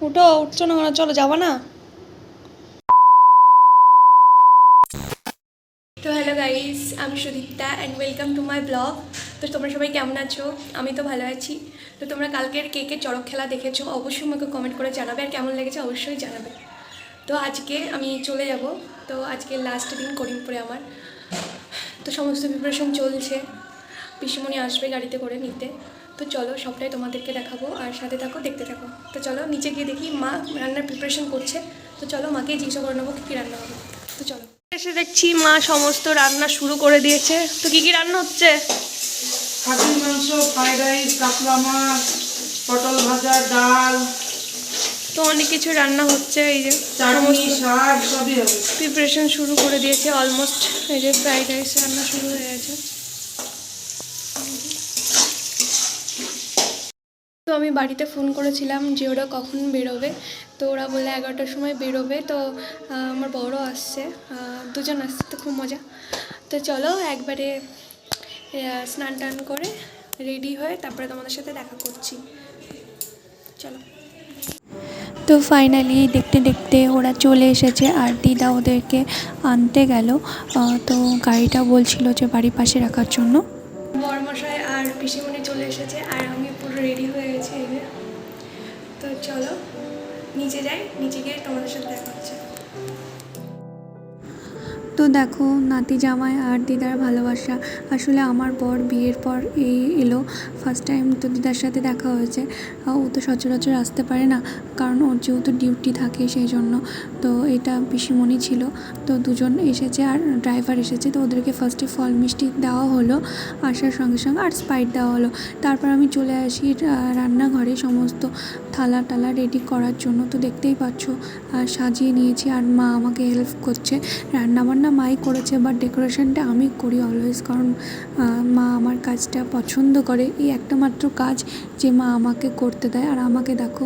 উঠো, উঠছো না, চলো যাবা না? তো হ্যালো গাইস, আমি Sudipta and welcome to my blog. তো তোমরা সবাই কেমন আছো? আমি তো ভালো আছি। তো তোমরা কালকের কেকের চড়ক খেলা দেখেছো, অবশ্যই আমাকে কমেন্ট করে জানাবে, আর কেমন লেগেছে অবশ্যই জানাবে। তো আজকে আমি চলে যাব। তো আজকে লাস্ট দিন করিমপুরে আমার। তো সমস্ত প্রিপারেশন চলছে, পিসিমণি আসবে গাড়িতে করে নিতে। তো চলো সবটাই তোমাদেরকে দেখাবো, আর সাথে থাকো, দেখতে থাকো। তো চলো নিচে গিয়ে দেখি মা রান্নার প্রিপারেশন করছে। তো চলো মাকে জিজ্ঞাসা করে নেবো কী কী রান্না হবে। তো চলো এসে দেখছি মা সমস্ত রান্না শুরু করে দিয়েছে। তো কী কী রান্না হচ্ছে? খাসির মাংস, ফ্রাইড রাইস, কাতলা মাছ, পটল ভাজা, ডাল, তো অনেক কিছু রান্না হচ্ছে। এই যে চাটনি, শাক সবই হবে। প্রিপারেশন শুরু করে দিয়েছে অলমোস্ট। এই যে ফ্রাইড রাইস রান্না শুরু হয়ে গেছে। তো আমি বাড়িতে ফোন করেছিলাম যে ওরা কখন বেরোবে। তো ওরা বলে 11টার সময় বেরোবে। তো আমার বড় আসছে, দুজন আসছে, তো খুব মজা। তো চলো একবারে স্নান টান করে রেডি হয়ে তারপরে তোমাদের সাথে দেখা করছি। চলো। তো ফাইনালি দেখতে দেখতে ওরা চলে এসেছে, আর দিদা ওদেরকে আনতে গেল। তো গাড়িটা বলছিল যে বাড়ির পাশে রাখার জন্য। বড়মশাই আর পিসিমণি চলে এসেছে, আর আমি পুরো রেডি হয়ে গেছি। এই যে তো চলো নিচে যাই, নিচে গিয়ে তোমাদের সাথে দেখা হচ্ছে। তো দেখো নাতি জামাই আর দিদার ভালোবাসা। আসলে আমার বর বিয়ের পর এই এলো ফার্স্ট টাইম। তো দিদার সাথে দেখা হয়েছে। ও তো সচরাচর আসতে পারে না, কারণ ওর যেহেতু ডিউটি থাকে সেই জন্য। তো এটা পিসিমণি ছিল। তো দুজন এসেছে আর ড্রাইভার এসেছে। তো ওদেরকে ফার্স্টে ফল মিষ্টি দেওয়া হলো আসার সঙ্গে সঙ্গে, আর স্প্রাইট দেওয়া হলো। তারপর আমি চলে আসি রান্নাঘরে সমস্ত থালা টালা রেডি করার জন্য। তো দেখতেই পাচ্ছ সাজিয়ে নিয়েছি, আর মা আমাকে হেল্প করছে। রান্নাবান্না মাই করেছে, বাট ডেকোরেশনটা আমি করি অলওয়েজ, কারণ মা আমার কাজটা পছন্দ করে। এই একটা মাত্র কাজ যে মা আমাকে করতে দেয়। আর আমাকে দেখো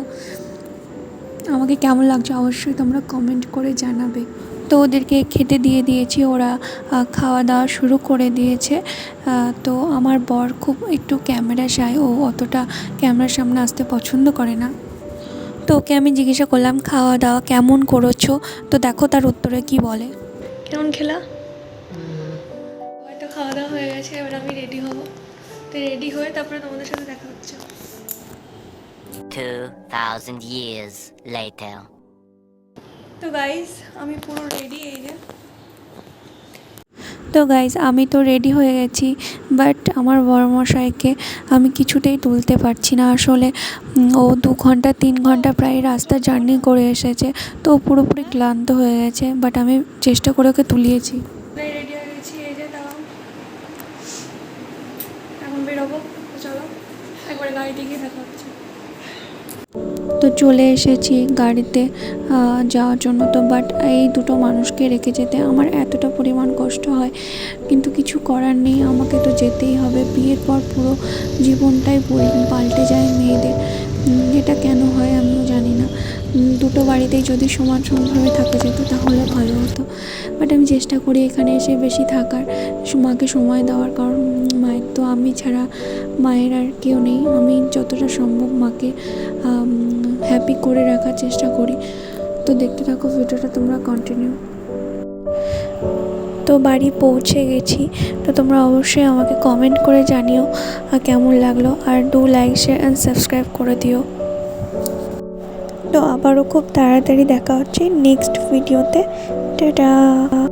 আমাকে কেমন লাগছে অবশ্যই তোমরা কমেন্ট করে জানাবে। তো ওদেরকে খেতে দিয়ে দিয়েছি, ওরা খাওয়া দাওয়া শুরু করে দিয়েছে। তো আমার বর খুব একটু ক্যামেরা শাই, ও অতটা ক্যামেরার সামনে আসতে পছন্দ করে না। তো ওকে আমি জিজ্ঞাসা করলাম খাওয়া দাওয়া কেমন করেছো। তো দেখো তার উত্তরে কি বলে। কেমন খেলা? হয়তো খাওয়া দাওয়া হয়ে গেছে, এবার আমি রেডি হব। তো রেডি হয়ে তারপরে তোমাদের সাথে দেখা হচ্ছে। 2000 years later. তো গাইস আমি পুরো রেডি। এই যে তো গাইস আমি তো রেডি হয়ে গেছি, বাট আমার বড়মশাইকে আমি কিছুতেই তুলতে পারছি না। আসলে ও 2 ঘন্টা 3 ঘন্টা প্রায় রাস্তা জার্নি করে এসেছে। তো পুরোপুরি ক্লান্ত হয়ে গেছে, বাট আমি চেষ্টা করে ওকে তুলিয়েছি। রেডি হয়ে গেছি। এই যে দাও, এখন বেরোবো। চলো একবার গাড়িতে গিয়ে দেখা হচ্ছে। তো চলে এসেছি গাড়িতে যাওয়ার জন্য। তো বাট এই দুটো মানুষকে রেখে যেতে আমার এতটা পরিমাণ কষ্ট হয়, কিন্তু কিছু করার নেই, আমাকে তো যেতেই হবে। বিয়ের পর পুরো জীবনটাই পাল্টে যায় মেয়েদের। এটা কেন হয় আমিও জানি না। দুটো বাড়িতেই যদি সমান সমানভাবে থাকা যেত তাহলে ভালো হতো। বাট আমি চেষ্টা করি এখানে এসে বেশি থাকার, মাকে সময় দেওয়ার, কারণ মায়ের তো আমি ছাড়া মায়ের আর কেউ নেই। আমি যতটা সম্ভব মাকে হ্যাপি করে রাখার চেষ্টা করি। তো দেখতে থাকো ভিডিওটা তোমরা কন্টিনিউ। তো বাড়ি পৌঁছে গেছি। তো তোমরা অবশ্যই আমাকে কমেন্ট করে জানিও কেমন লাগলো, আর do like share and subscribe করে দিও। তো আবারও খুব তাড়াতাড়ি দেখা হচ্ছে নেক্সট ভিডিওতে। টাটা।